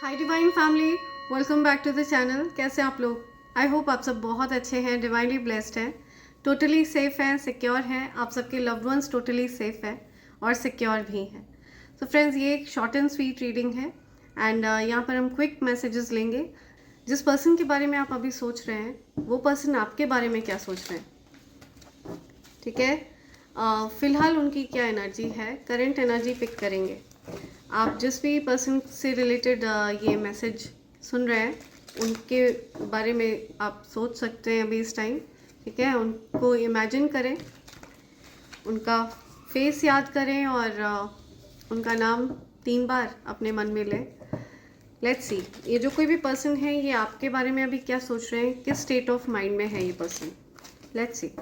Hi divine family, welcome back to the channel. कैसे आप लोग? आई होप आप सब बहुत अच्छे हैं, डिवाइनली ब्लेस्ड हैं, टोटली सेफ हैं, सिक्योर हैं। आप सबके लव्ड वंस टोटली सेफ हैं और सिक्योर भी हैं। सो फ्रेंड्स, ये एक शॉर्ट एंड स्वीट रीडिंग है एंड यहाँ पर हम क्विक मैसेजेस लेंगे। जिस पर्सन के बारे में आप अभी सोच रहे हैं वो पर्सन आपके बारे में क्या सोच रहे हैं, ठीक है? फ़िलहाल उनकी क्या एनर्जी है, करंट एनर्जी पिक करेंगे। आप जिस भी पर्सन से रिलेटेड ये मैसेज सुन रहे हैं उनके बारे में आप सोच सकते हैं अभी इस टाइम, ठीक है? उनको इमेजिन करें, उनका फेस याद करें और उनका नाम 3 बार अपने मन में लें। लेट्स सी, ये जो कोई भी पर्सन है ये आपके बारे में अभी क्या सोच रहे हैं, किस स्टेट ऑफ माइंड में है ये person. Let's see.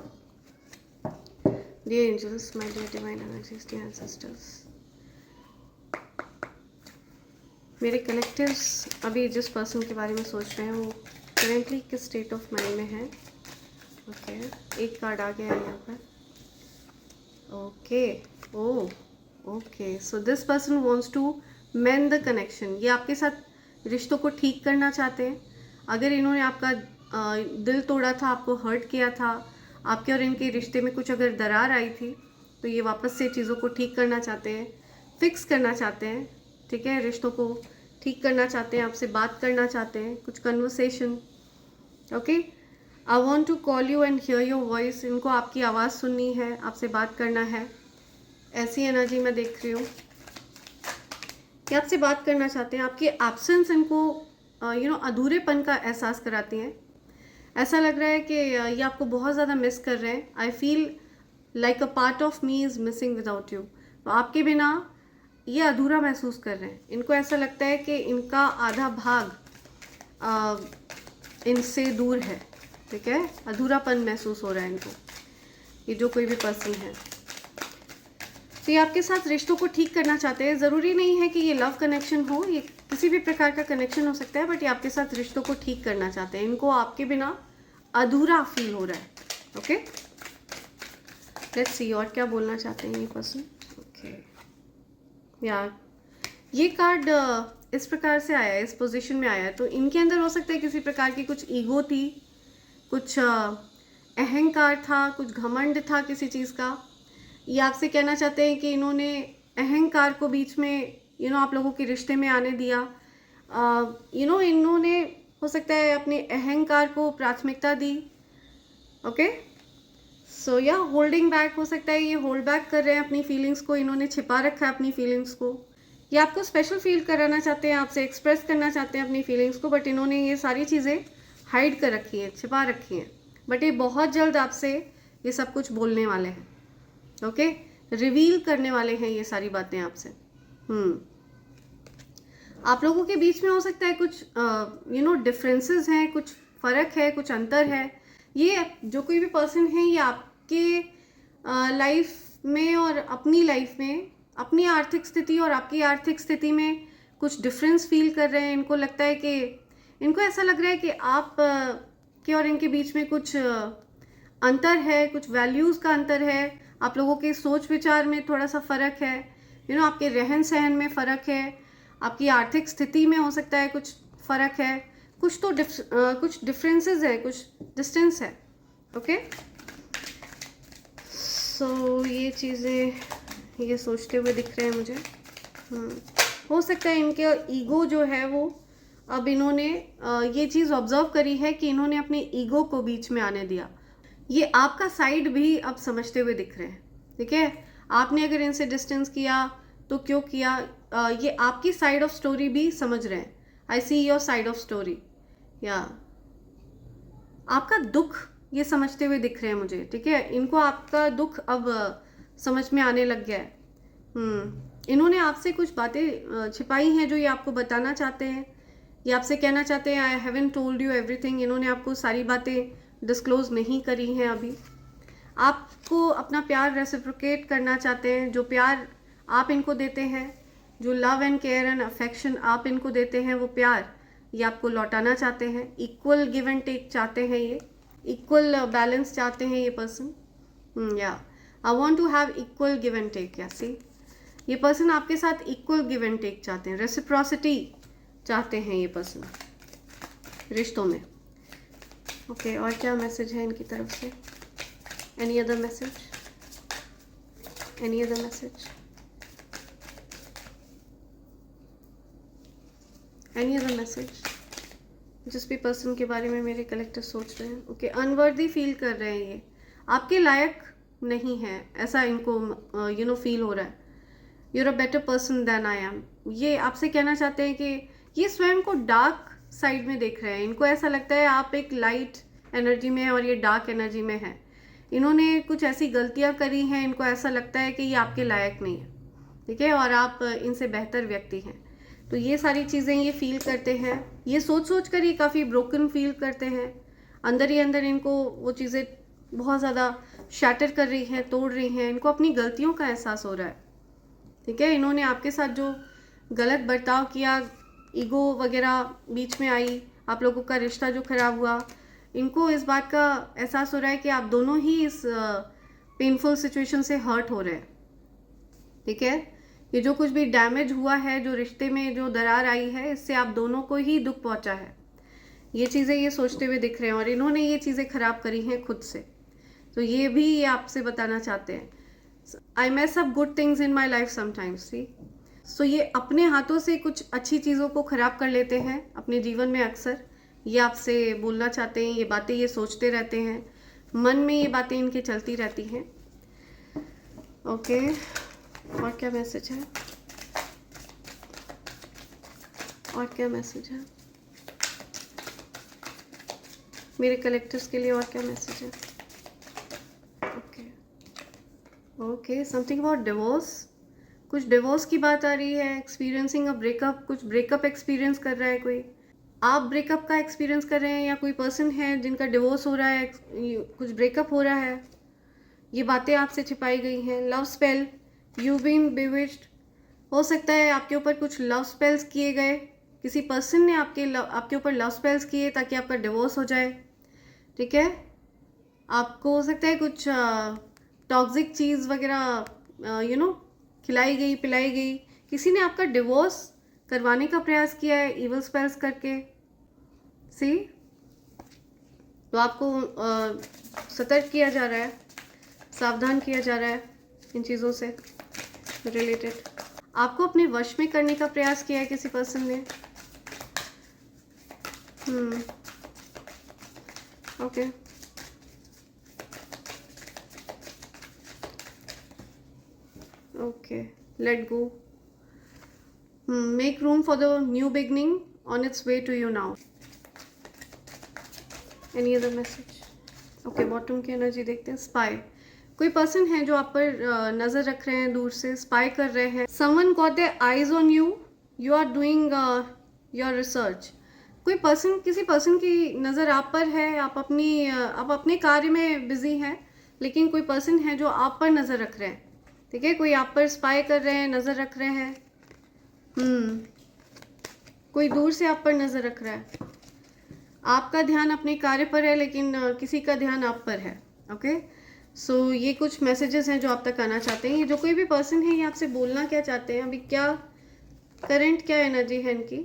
Dear angels, my dear divine energies, dear ancestors, मेरे कलेक्टिव्स अभी जिस पर्सन के बारे में सोच रहे हैं वो करेंटली किस स्टेट ऑफ माइंड में है। ओके, एक कार्ड आ गया यहाँ पर। Okay, okay, so this person wants to mend the connection. ये आपके साथ रिश्तों को ठीक करना चाहते हैं। अगर इन्होंने आपका दिल तोड़ा था, आपको हर्ट किया था, आपके और इनके रिश्ते में कुछ अगर दरार आई थी, तो ये वापस से चीज़ों को ठीक करना चाहते हैं, फिक्स करना चाहते हैं, ठीक है? रिश्तों को ठीक करना चाहते हैं, आपसे बात करना चाहते हैं, कुछ conversation. Okay, I want to call you and hear your voice. इनको आपकी आवाज़ सुननी है, आपसे बात करना है, ऐसी एनर्जी मैं देख रही हूँ कि आपसे बात करना चाहते हैं। आपकी एब्सेंस इनको अधूरेपन का एहसास कराती हैं। ऐसा लग रहा है कि ये आपको बहुत ज़्यादा मिस कर रहे हैं। I feel like a part of me is missing without you. तो आपके बिना ये अधूरा महसूस कर रहे हैं। इनको ऐसा लगता है कि इनका आधा भाग इनसे दूर है, ठीक है? अधूरापन महसूस हो रहा है इनको, ये जो कोई भी पर्सन है। तो ये आपके साथ रिश्तों को ठीक करना चाहते हैं। ज़रूरी नहीं है कि ये लव कनेक्शन हो, ये किसी भी प्रकार का कनेक्शन हो सकता है, बट ये आपके साथ रिश्तों को ठीक करना चाहते हैं। इनको आपके बिना अधूरा फील हो रहा है। ओके, लेट्स सी और क्या बोलना चाहते हैं ये पर्सन। ओके यार, ये कार्ड इस प्रकार से आया है, इस पोजीशन में आया है, तो इनके अंदर हो सकता है किसी प्रकार की कुछ ईगो थी, कुछ अहंकार था, कुछ घमंड था किसी चीज़ का। ये आपसे कहना चाहते हैं कि इन्होंने अहंकार को बीच में आप लोगों के रिश्ते में आने दिया। इन्होंने हो सकता है अपने अहंकार को प्राथमिकता दी। ओके, सो या होल्डिंग बैक हो सकता है, ये होल्ड बैक कर रहे हैं अपनी फीलिंग्स को, इन्होंने छिपा रखा है अपनी फीलिंग्स को। ये आपको स्पेशल फील कराना चाहते हैं, आपसे एक्सप्रेस करना चाहते हैं अपनी फीलिंग्स को, बट इन्होंने ये सारी चीज़ें हाइड कर रखी हैं, छिपा रखी हैं। बट ये बहुत जल्द आपसे ये सब कुछ बोलने वाले हैं। ओके, रिवील करने वाले हैं ये सारी बातें आपसे। आप लोगों के बीच में हो सकता है कुछ डिफरेंसेस हैं, कुछ फ़र्क है, कुछ अंतर है। ये जो कोई भी पर्सन है ये आपके लाइफ में और अपनी लाइफ में, अपनी आर्थिक स्थिति और आपकी आर्थिक स्थिति में कुछ डिफरेंस फील कर रहे हैं। इनको लगता है कि इनको ऐसा लग रहा है कि आप के और इनके बीच में कुछ अंतर है, कुछ वैल्यूज़ का अंतर है, आप लोगों के सोच विचार में थोड़ा सा फ़र्क है, आपके रहन सहन में फ़र्क है, आपकी आर्थिक स्थिति में हो सकता है कुछ फ़र्क है, कुछ तो कुछ डिफरेंसेस है, कुछ डिस्टेंस है। ओके, सो ये चीज़ें ये सोचते हुए दिख रहे हैं मुझे। हो सकता है इनके ईगो जो है वो अब इन्होंने ये चीज़ ऑब्जर्व करी है कि इन्होंने अपने ईगो को बीच में आने दिया। ये आपका साइड भी अब समझते हुए दिख रहे हैं, ठीक है? आपने अगर इनसे डिस्टेंस किया तो क्यों किया, ये आपकी साइड ऑफ स्टोरी भी समझ रहे हैं। I see your side of story, या आपका दुख ये समझते हुए दिख रहे हैं मुझे, ठीक है? इनको आपका दुख अब समझ में आने लग गया है। इन्होंने आपसे कुछ बातें छिपाई हैं जो ये आपको बताना चाहते हैं। ये आपसे कहना चाहते हैं I haven't told you everything. इन्होंने आपको सारी बातें डिस्क्लोज नहीं करी हैं अभी। आपको अपना प्यार रेसिप्रोकेट करना चाहते हैं। जो प्यार आप इनको देते हैं, जो love and care and affection आप इनको देते हैं, वो प्यार ये आपको लौटाना चाहते हैं। इक्वल गिव एंड टेक चाहते हैं, ये इक्वल बैलेंस चाहते हैं ये पर्सन। या I want to have equal give and take. या सी, ये पर्सन आपके साथ इक्वल गिव एंड टेक चाहते हैं, रेसिप्रोसिटी चाहते हैं ये पर्सन रिश्तों में। ओके, और क्या मैसेज है इनकी तरफ से? Any other message? Any other message? Any other message? जिस भी पर्सन के बारे में मेरे कलेक्टर सोच रहे हैं, ओके, अनवर्दी फील कर रहे हैं, ये आपके लायक नहीं है, ऐसा इनको फील हो रहा है। You're a better person than I am. ये आपसे कहना चाहते हैं कि ये स्वयं को डार्क साइड में देख रहे हैं। इनको ऐसा लगता है आप एक लाइट एनर्जी में है और ये डार्क एनर्जी में है। इन्होंने कुछ ऐसी गलतियां करी हैं, इनको ऐसा लगता है कि ये आपके लायक नहीं है, ठीक है, और आप इनसे बेहतर व्यक्ति हैं। तो ये सारी चीज़ें ये फील करते हैं। ये सोच सोच कर ये काफ़ी ब्रोकन फील करते हैं। अंदर ही अंदर इनको वो चीज़ें बहुत ज़्यादा शैटर कर रही हैं, तोड़ रही हैं। इनको अपनी गलतियों का एहसास हो रहा है, ठीक है। इन्होंने आपके साथ जो गलत बर्ताव किया, ईगो वगैरह बीच में आई, आप लोगों का रिश्ता जो खराब हुआ, इनको इस बात का एहसास हो रहा है कि आप दोनों ही इस पेनफुल सिचुएशन से हर्ट हो रहे हैं, ठीक है। ये जो कुछ भी डैमेज हुआ है, जो रिश्ते में जो दरार आई है, इससे आप दोनों को ही दुख पहुंचा है। ये चीज़ें ये सोचते हुए दिख रहे हैं और इन्होंने ये चीज़ें खराब करी हैं खुद से। तो ये भी ये आपसे बताना चाहते हैं, I mess up good things in my life sometimes, see. So ये अपने हाथों से कुछ अच्छी चीज़ों को खराब कर लेते हैं अपने जीवन में। अक्सर ये आपसे बोलना चाहते हैं, ये बातें ये सोचते रहते हैं, मन में ये बातें इनके चलती रहती हैं। ओके, और क्या मैसेज है? और क्या मैसेज है मेरे कलेक्टर्स के लिए? और क्या मैसेज है? Okay okay, something about divorce. कुछ डिवोर्स की बात आ रही है। एक्सपीरियंसिंग अ ब्रेकअप, कुछ ब्रेकअप एक्सपीरियंस कर रहा है कोई। आप ब्रेकअप का एक्सपीरियंस कर रहे हैं या कोई पर्सन है जिनका डिवोर्स हो रहा है, कुछ ब्रेकअप हो रहा है। ये बातें आपसे छिपाई गई हैं। Love spell, you been bewitched. हो सकता है आपके ऊपर कुछ लव स्पेल्स किए गए, किसी पर्सन ने आपके ऊपर लव स्पेल्स किए ताकि आपका डिवोर्स हो जाए, ठीक है। आपको हो सकता है कुछ टॉक्सिक चीज़ वगैरह खिलाई गई, पिलाई गई। किसी ने आपका डिवोर्स करवाने का प्रयास किया है इवल स्पेल्स करके, सी। तो आपको सतर्क किया जा रहा है, सावधान किया जा रहा है इन चीज़ों से रिलेटेड। आपको अपने वश में करने का प्रयास किया है किसी पर्सन ने। Okay, okay, let go. Make room for the new beginning on its way to you now. Any other message? Okay, bottom की एनर्जी देखते हैं। स्पाई, कोई पर्सन है जो आप पर नज़र रख रहे हैं, दूर से स्पाई कर रहे हैं। Someone got their eyes on you, you are doing your research. कोई पर्सन, किसी पर्सन की नज़र आप पर है, आप अपने कार्य में बिजी हैं, लेकिन कोई पर्सन है जो आप पर नज़र रख रहे हैं, ठीक है। कोई आप पर स्पाई कर रहे हैं, नज़र रख रहे हैं। कोई दूर से आप पर नज़र रख रहा है। आपका ध्यान अपने कार्य पर है, लेकिन किसी का ध्यान आप पर है। ओके, सो ये कुछ मैसेजेस हैं जो आप तक आना चाहते हैं। ये जो कोई भी पर्सन है, ये आपसे बोलना क्या चाहते हैं, अभी क्या करंट क्या एनर्जी है इनकी।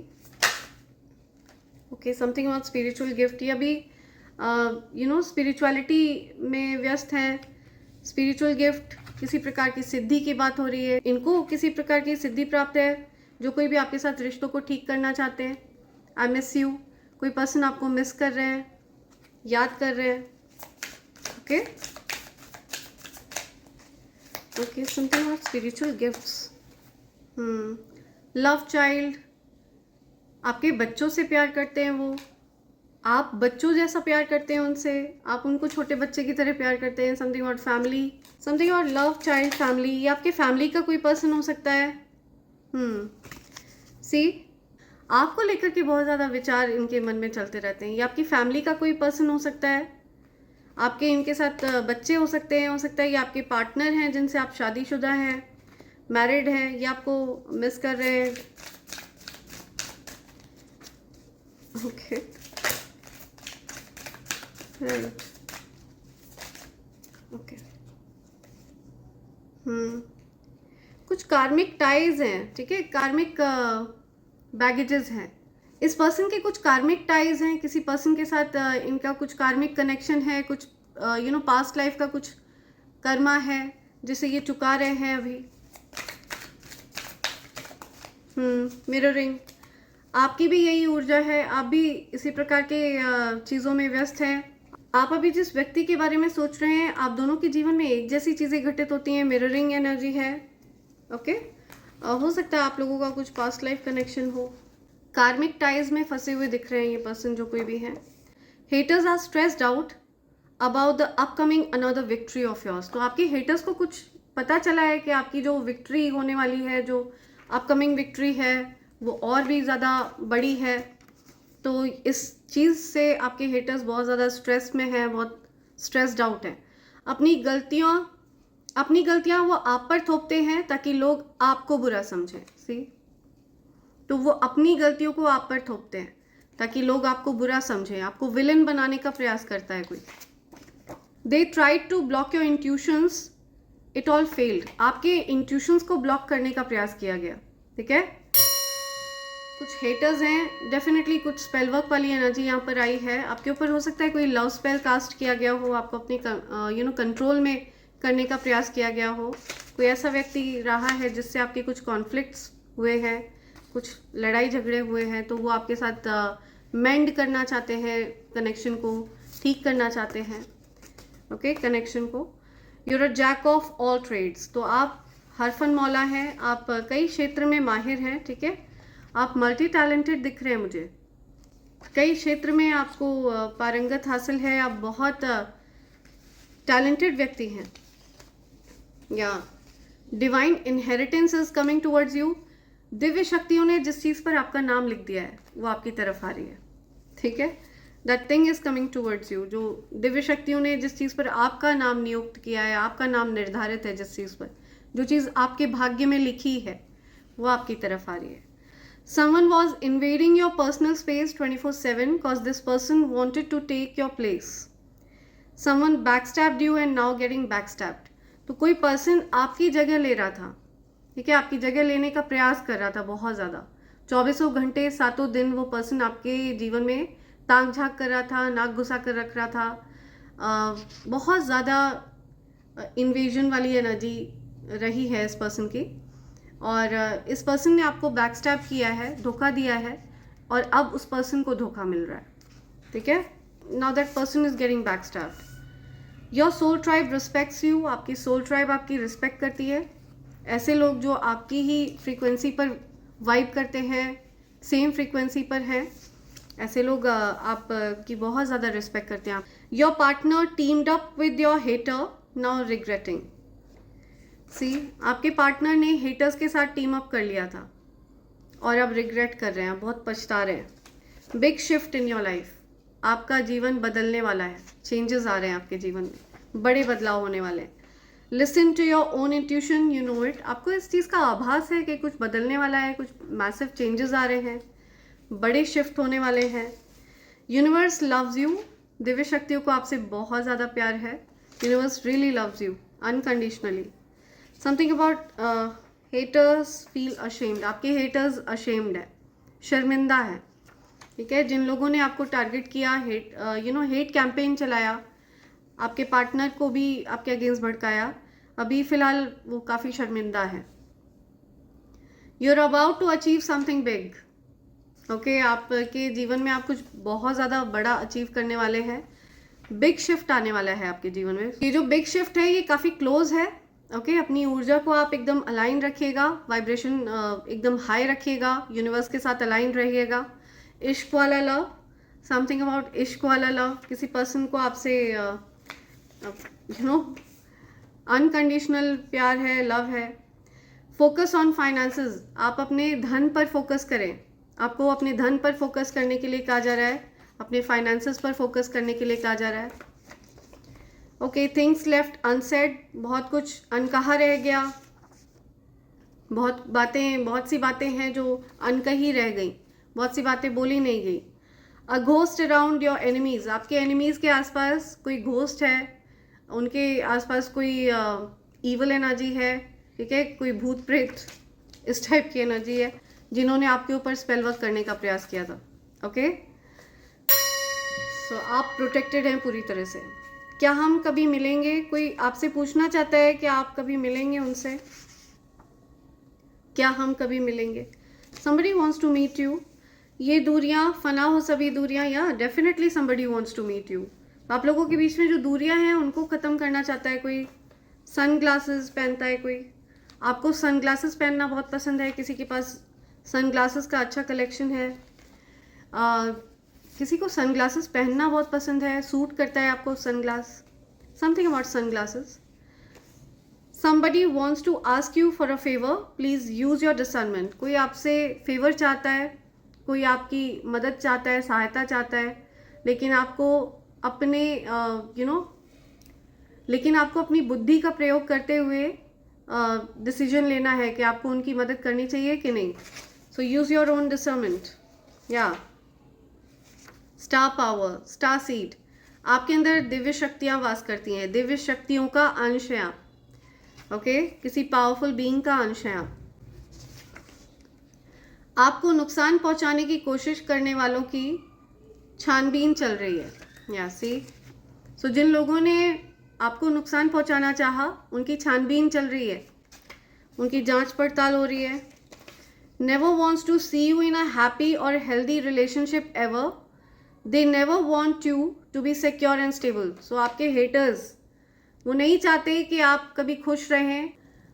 Okay, something about spiritual gift. ये अभी स्पिरिचुअलिटी में व्यस्त हैं। स्पिरिचुअल गिफ्ट, किसी प्रकार की सिद्धि की बात हो रही है। इनको किसी प्रकार की सिद्धि प्राप्त है। जो कोई भी आपके साथ रिश्तों को ठीक करना चाहते हैं। आई मिस यू, कोई पर्सन आपको मिस कर रहे हैं, याद कर रहे हैं। Okay okay, something about spiritual gifts. Love child, आपके बच्चों से प्यार करते हैं वो, आप बच्चों जैसा प्यार करते हैं उनसे, आप उनको छोटे बच्चे की तरह प्यार करते हैं। Something about family, something about love child family. ये आपके फैमिली का कोई पर्सन हो सकता है। सी, आपको लेकर के बहुत ज़्यादा विचार इनके मन में चलते रहते हैं। ये आपकी फैमिली का कोई पर्सन हो सकता है। आपके इनके साथ बच्चे हो सकते हैं, हो सकता है ये आपके पार्टनर हैं जिनसे आप शादीशुदा हैं, मैरिड हैं, ये आपको मिस कर रहे हैं। Okay, right, okay. कुछ कार्मिक टाइज हैं, ठीक है, कार्मिक बैगेजेस हैं इस पर्सन के कुछ कार्मिक टाइज हैं, किसी पर्सन के साथ इनका कुछ कार्मिक कनेक्शन है, कुछ पास्ट लाइफ का कुछ कर्मा है जिसे ये चुका रहे हैं अभी। मिररिंग, आपकी भी यही ऊर्जा है, आप भी इसी प्रकार के चीज़ों में व्यस्त हैं। आप अभी जिस व्यक्ति के बारे में सोच रहे हैं, आप दोनों के जीवन में एक जैसी चीज़ें घटित होती हैं, मिररिंग एनर्जी है। ओके, हो सकता है आप लोगों का कुछ पास्ट लाइफ कनेक्शन हो। कार्मिक टाइज में फंसे हुए दिख रहे हैं ये पर्सन, जो कोई भी है। Haters are stressed out about the upcoming another victory of yours. तो आपके हेटर्स को कुछ पता चला है कि आपकी जो विक्ट्री होने वाली है, जो अपकमिंग विक्ट्री है, वो और भी ज़्यादा बड़ी है। तो इस चीज़ से आपके हेटर्स बहुत ज़्यादा स्ट्रेस में हैं, बहुत स्ट्रेस्ड आउट हैं। अपनी गलतियाँ वो आप पर थोपते हैं ताकि लोग आपको बुरा समझें। सी, तो वो अपनी गलतियों को आप पर थोपते हैं ताकि लोग आपको बुरा समझें, आपको विलन बनाने का प्रयास करता है कोई। They tried to block your intuitions, it all failed. आपके इंट्यूशंस को ब्लॉक करने का प्रयास किया गया, ठीक है। कुछ हेटर्स हैं, डेफिनेटली कुछ स्पेल वर्क वाली एनर्जी यहाँ पर आई है आपके ऊपर। हो सकता है कोई लव स्पेल कास्ट किया गया हो, आपको अपने कंट्रोल में करने का प्रयास किया गया हो। कोई ऐसा व्यक्ति रहा है जिससे आपके कुछ कॉन्फ्लिक्ट्स हुए हैं, कुछ लड़ाई झगड़े हुए हैं, तो वो आपके साथ मेंड करना चाहते हैं, कनेक्शन को ठीक करना चाहते हैं। ओके, कनेक्शन को। You're a jack of all trades, तो आप हरफन मौला हैं, आप कई क्षेत्र में माहिर हैं, ठीक है। आप मल्टी टैलेंटेड दिख रहे हैं मुझे, कई क्षेत्र में आपको पारंगत हासिल है, आप बहुत टैलेंटेड व्यक्ति हैं। या divine inheritance is coming towards you. Divya शक्तियों ने जिस चीज़ पर आपका नाम लिख दिया है वो आपकी तरफ आ रही है, ठीक है। That thing is coming towards you. जो दिव्य शक्तियों ने जिस चीज़ पर आपका नाम नियुक्त किया है, आपका नाम निर्धारित है, जिस चीज़ पर, जो चीज़ आपके भाग्य में लिखी है, वो आपकी तरफ आ रही है। Someone was invading your personal space 24/7 because this person wanted to take your place. Someone backstabbed you and now getting backstabbed. तो कोई पर्सन आपकी जगह ले रहा था, ठीक है, आपकी जगह लेने का प्रयास कर रहा था बहुत ज़्यादा। 24 घंटे 7 दिन वो पर्सन आपके जीवन में ताक झाँक कर रहा था, नाक घुसा कर रख रहा था। बहुत ज़्यादा इन्वेजन वाली एनर्जी रही है इस पर्सन की, और इस पर्सन ने आपको बैकस्टैब किया है, धोखा दिया है, और अब उस पर्सन को धोखा मिल रहा है, ठीक है। Now that person is getting backstabbed. Your soul tribe respects you, आपकी सोल ट्राइब आपकी रिस्पेक्ट करती है। ऐसे लोग जो आपकी ही फ्रीक्वेंसी पर वाइब करते हैं, सेम फ्रीक्वेंसी पर हैं, ऐसे लोग आपकी बहुत ज़्यादा रिस्पेक्ट करते हैं। Your partner teamed up with your hater, now regretting. See, आपके पार्टनर ने हेटर्स के साथ टीम अप कर लिया था और अब रिग्रेट कर रहे हैं, बहुत पछता रहे हैं। Big shift in your life, आपका जीवन बदलने वाला है, चेंजेस आ रहे हैं आपके जीवन में, बड़े बदलाव होने वाले हैं। Listen to your own intuition, you know it. आपको इस चीज़ का आभास है कि कुछ बदलने वाला है, कुछ मैसिव चेंजेस आ रहे हैं, बड़े शिफ्ट होने वाले हैं। यूनिवर्स लव्स यू, दिव्य शक्तियों को आपसे बहुत ज़्यादा प्यार है। Universe really loves you unconditionally. Something about haters feel ashamed, आपके हेटर्स अशेम्ड है, शर्मिंदा है, ठीक है। जिन लोगों ने आपको टारगेट किया, हेट कैंपेन चलाया, आपके पार्टनर को भी आपके अगेंस्ट भड़काया, अभी फ़िलहाल वो काफ़ी शर्मिंदा है। You are about to achieve something big, okay. आपके जीवन में आप कुछ बहुत ज़्यादा बड़ा अचीव करने वाले हैं, बिग शिफ्ट आने वाला है आपके जीवन में। ये जो बिग शिफ्ट है ये काफ़ी क्लोज है, ओके। अपनी ऊर्जा को आप एकदम अलाइन रखिएगा, वाइब्रेशन एकदम हाई रखिएगा, यूनिवर्स के साथ अलाइन रहिएगा। इश्क वाला लव, समथिंग अबाउट इश्क वाला लव, किसी पर्सन को आपसे अनकंडीशनल प्यार है, लव है। फोकस ऑन फाइनेंसेस, आप अपने धन पर फोकस करें, आपको अपने धन पर फोकस करने के लिए कहा जा रहा है, अपने फाइनेंसेस पर फोकस करने के लिए कहा जा रहा है। ओके, थिंग्स लेफ्ट अनसेड, बहुत कुछ अनकहा रह गया, बहुत सी बातें हैं जो अनकही रह गई, बहुत सी बातें बोली नहीं गई। A ghost around your enemies, आपके एनिमीज़ के आसपास कोई घोस्ट है, उनके आसपास कोई ईवल एनर्जी है, ठीक है, कोई भूत प्रेत इस टाइप की एनर्जी है जिन्होंने आपके ऊपर स्पेल वर्क करने का प्रयास किया था। ओके, सो आप प्रोटेक्टेड हैं पूरी तरह से। क्या हम कभी मिलेंगे? कोई आपसे पूछना चाहता है कि आप कभी मिलेंगे उनसे? क्या हम कभी मिलेंगे? somebody wants to meet you। ये दूरियां फना हो, सभी दूरियां, या definitely somebody wants to meet you। आप लोगों के बीच में जो दूरियां हैं उनको ख़त्म करना चाहता है कोई। सन ग्लासेस पहनता है कोई। आपको सन ग्लासेस पहनना बहुत पसंद है, किसी के पास सन ग्लासेस का अच्छा कलेक्शन है। किसी को सन ग्लासेस पहनना बहुत पसंद है, सूट करता है आपको sunglass. Something about sunglasses. Somebody wants to ask you for a favor, please use your discernment। कोई आपसे फेवर चाहता है, कोई आपकी मदद चाहता है, सहायता चाहता है, लेकिन आपको अपने लेकिन आपको अपनी बुद्धि का प्रयोग करते हुए डिसीजन लेना है कि आपको उनकी मदद करनी चाहिए कि नहीं। So use your own discernment. या स्टार पावर, स्टार सीड, आपके अंदर दिव्य शक्तियाँ वास करती हैं, दिव्य शक्तियों का अंश है आप। ओके, किसी पावरफुल बीइंग का अंश है आप। आपको नुकसान पहुंचाने की कोशिश करने वालों की छानबीन चल रही है। या सी, सो जिन लोगों ने आपको नुकसान पहुंचाना चाहा उनकी छानबीन चल रही है, उनकी जांच पड़ताल हो रही है। Never wants to see you in a happy और healthy relationship ever. They never want you to be secure and stable. So आपके हेटर्स, वो नहीं चाहते कि आप कभी खुश रहें,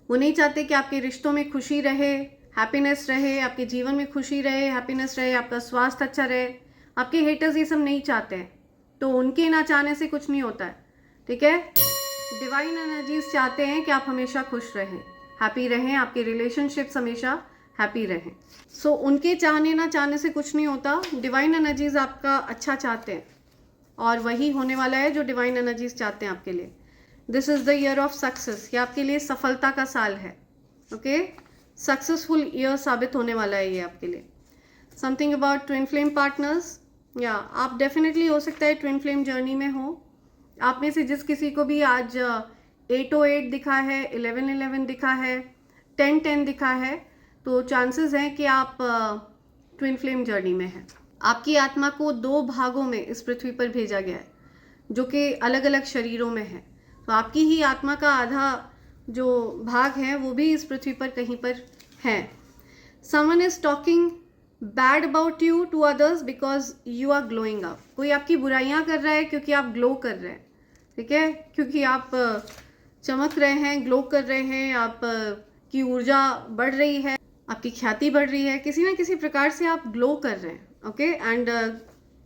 वो नहीं चाहते कि आपके रिश्तों में खुशी रहे, हैप्पीनेस रहे, आपके जीवन में खुशी रहे, हैप्पीनेस रहे, आपका स्वास्थ्य अच्छा रहे। आपके हेटर्स ये सब नहीं चाहते हैं, तो उनके ना चाहने से कुछ नहीं होता है, ठीक है। डिवाइन एनर्जीज चाहते हैं कि आप हमेशा खुश रहें, हैप्पी रहें, आपके रिलेशनशिप्स हमेशा हैप्पी रहें। सो उनके चाहने ना चाहने से कुछ नहीं होता। डिवाइन एनर्जीज आपका अच्छा चाहते हैं और वही होने वाला है जो डिवाइन एनर्जीज चाहते हैं आपके लिए। This is the year of success. ये आपके लिए सफलता का साल है। ओके, सक्सेसफुल ईयर साबित होने वाला है ये आपके लिए। Something about twin flame partners. या आप डेफिनेटली हो सकता है ट्विन फ्लेम जर्नी में हो। आप में से जिस किसी को भी आज 808 दिखा है, 1111 दिखा है, 1010 दिखा है, तो चांसेस हैं कि आप ट्विन फ्लेम जर्नी में हैं। आपकी आत्मा को 2 भागों में इस पृथ्वी पर भेजा गया है, जो कि अलग अलग शरीरों में है। तो आपकी ही आत्मा का आधा जो भाग है वो भी इस पृथ्वी पर कहीं पर है। Someone is talking bad about you to others because you are glowing up. कोई आपकी बुराइयां कर रहा है क्योंकि आप ग्लो कर रहे हैं, ठीक है, क्योंकि आप चमक रहे हैं, ग्लो कर रहे हैं, आप की ऊर्जा बढ़ रही है, आपकी ख्याति बढ़ रही है, किसी ना किसी प्रकार से आप ग्लो कर रहे हैं। ओके, एंड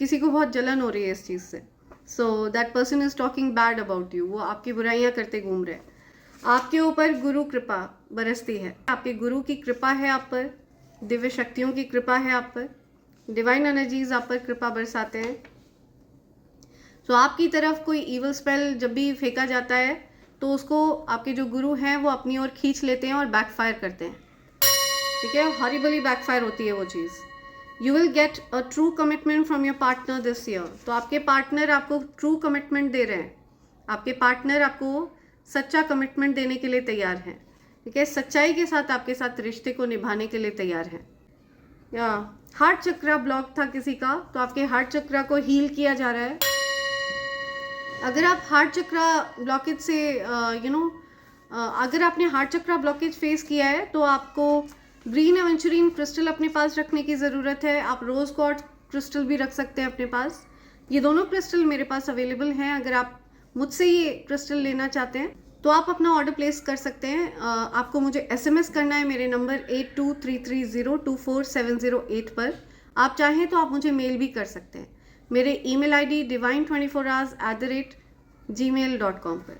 किसी को बहुत जलन हो रही है इस चीज़ से। So that person is talking bad about you. वो आपकी बुराइयां करते घूम रहे हैं। आपके ऊपर गुरु कृपा बरसती है, आपके गुरु की कृपा है आप पर, दिव्य शक्तियों की कृपा है आप पर, डिवाइन एनर्जीज आप पर कृपा बरसाते हैं। तो आपकी तरफ कोई इवल स्पेल जब भी फेंका जाता है तो उसको आपके जो गुरु हैं वो अपनी ओर खींच लेते हैं और बैकफायर करते हैं, ठीक है, हॉरिबली बैकफायर होती है वो चीज़। You will get a true commitment from your partner this year. तो आपके पार्टनर आपको ट्रू कमिटमेंट दे रहे हैं, आपके पार्टनर आपको सच्चा कमिटमेंट देने के लिए तैयार हैं, ठीक है, सच्चाई के साथ आपके साथ रिश्ते को निभाने के लिए तैयार हैं। या हार्ट चक्रा ब्लॉक था किसी का, तो आपके हार्ट चक्रा को हील किया जा रहा है। अगर आप हार्ट चक्रा ब्लॉकेज से अगर आपने हार्ट चक्रा ब्लॉकेज फेस किया है तो आपको ग्रीन एवेंचुरीन क्रिस्टल अपने पास रखने की ज़रूरत है। आप रोज़ क्वार्ट्ज क्रिस्टल भी रख सकते हैं अपने पास। ये दोनों क्रिस्टल मेरे पास अवेलेबल हैं। अगर आप मुझसे ये क्रिस्टल लेना चाहते हैं तो आप अपना ऑर्डर प्लेस कर सकते हैं। आपको मुझे SMS करना है मेरे नंबर 8233024708 पर। आप चाहें तो आप मुझे मेल भी कर सकते हैं। मेरे ईमेल ID divine24hours@gmail.com पर।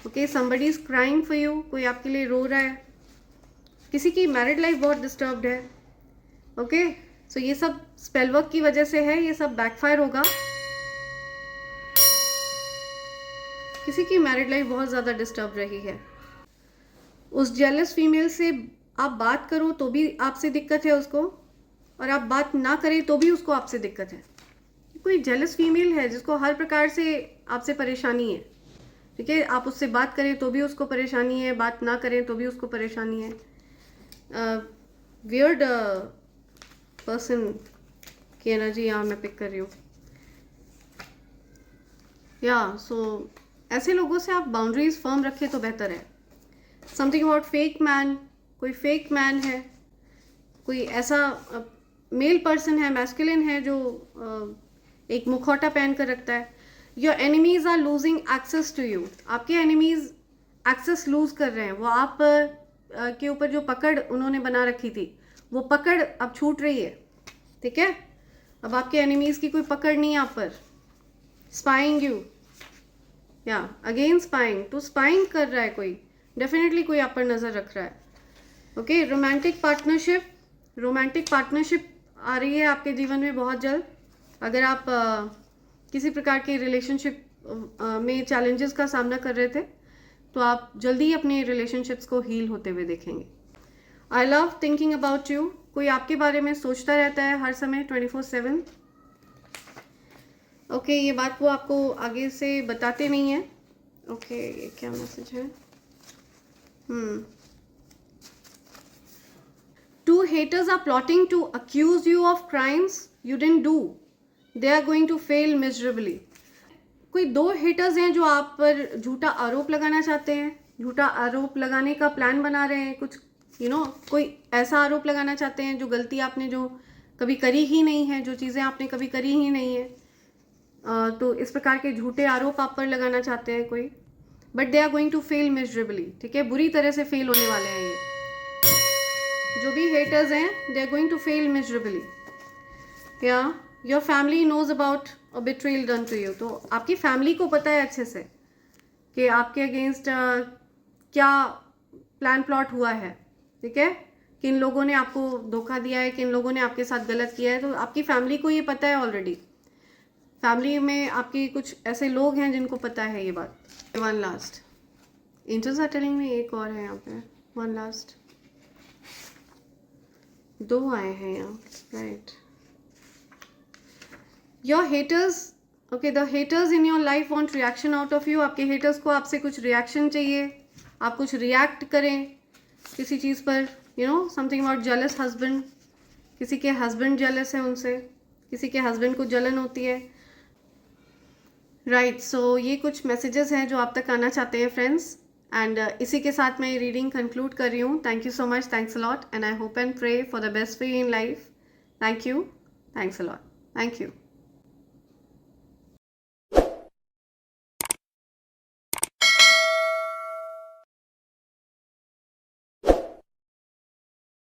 Okay, somebody is crying for you. कोई आपके लिए रो रहा है। किसी की मैरिड लाइफ बहुत डिस्टर्ब्ड है। ओके, सो ये सब स्पेल वर्क की वजह से है, ये सब बैकफायर होगा। किसी की मैरिड लाइफ बहुत ज़्यादा डिस्टर्ब रही है। उस जेलस फीमेल से आप बात करो तो भी आपसे दिक्कत है उसको, और आप बात ना करें तो भी उसको आपसे दिक्कत है। कोई जेलस फीमेल है जिसको हर प्रकार से आपसे परेशानी है, ठीक है, आप उससे बात करें तो भी उसको परेशानी है, बात ना करें तो भी उसको परेशानी है। वियर्ड पर्सन की एनर्जी यहाँ मैं पिक कर रही हूँ। या सो ऐसे लोगों से आप बाउंड्रीज फर्म रखें तो बेहतर है। समथिंग अबाउट फेक मैन, कोई फेक मैन है, कोई ऐसा मेल पर्सन है, मैस्कुलिन है जो एक मुखौटा पहन कर रखता है। Your enemies are losing access to you, आपके एनिमीज एक्सेस लूज कर रहे हैं। वो आप के ऊपर जो पकड़ उन्होंने बना रखी थी वो पकड़ अब छूट रही है, ठीक है। अब आपके एनिमीज की कोई पकड़ नहीं है आप पर। स्पाइंग यू, या अगेन स्पाइंग, तो स्पाइंग कर रहा है कोई, डेफिनेटली कोई आप पर नज़र रख रहा है। Okay, romantic partnership, romantic partnership आ रही है आपके जीवन में बहुत जल्द। अगर आप किसी प्रकार के रिलेशनशिप में चैलेंजेस का सामना कर रहे थे तो आप जल्दी अपने रिलेशनशिप्स को हील होते हुए देखेंगे। I love thinking about you, कोई आपके बारे में सोचता रहता है हर समय 24/7। ओके, ये बात वो आपको आगे से बताते नहीं है। ओके, ये क्या मैसेज है? Two haters are plotting to accuse you of crimes you didn't do. They are going to fail miserably. कोई दो हेटर्स हैं जो आप पर झूठा आरोप लगाना चाहते हैं, झूठा आरोप लगाने का प्लान बना रहे हैं। कुछ कोई ऐसा आरोप लगाना चाहते हैं जो गलती आपने जो कभी करी ही नहीं है, जो चीज़ें आपने कभी करी ही नहीं है। तो इस प्रकार के झूठे आरोप आप पर लगाना चाहते हैं कोई, but they are going to fail miserably, ठीक है। बुरी तरह से फेल होने वाले हैं ये जो भी हेटर्स हैं, they are going to fail miserably. या your family knows about a betrayal done to you, तो आपकी फैमिली को पता है अच्छे से कि आपके अगेंस्ट क्या प्लान प्लॉट हुआ है, ठीक है। किन लोगों ने आपको धोखा दिया है, किन लोगों ने आपके साथ गलत किया है, तो आपकी फैमिली को ये पता है ऑलरेडी। फैमिली में आपकी कुछ ऐसे लोग हैं जिनको पता है ये बात। One last, angels are telling में एक और है यहाँ पे। वन लास्ट, दो आए हैं यहाँ, right. Your haters, okay, the haters in your life want reaction out of you. आपके हेटर्स को आपसे कुछ रिएक्शन चाहिए, आप कुछ रिएक्ट करें किसी चीज़ पर। समथिंग अबाउट जेलस हस्बैंड, किसी के हस्बैंड जेलस है उनसे, किसी के हस्बैंड को जलन होती है, राइट। सो ये कुछ मैसेजेस हैं जो आप तक आना चाहते हैं फ्रेंड्स, एंड इसी के साथ मैं ये रीडिंग कंक्लूड कर रही हूँ। Thank you so much, thanks a lot, and I hope and pray for the best for you in life. Thank you, thanks a lot, thank you.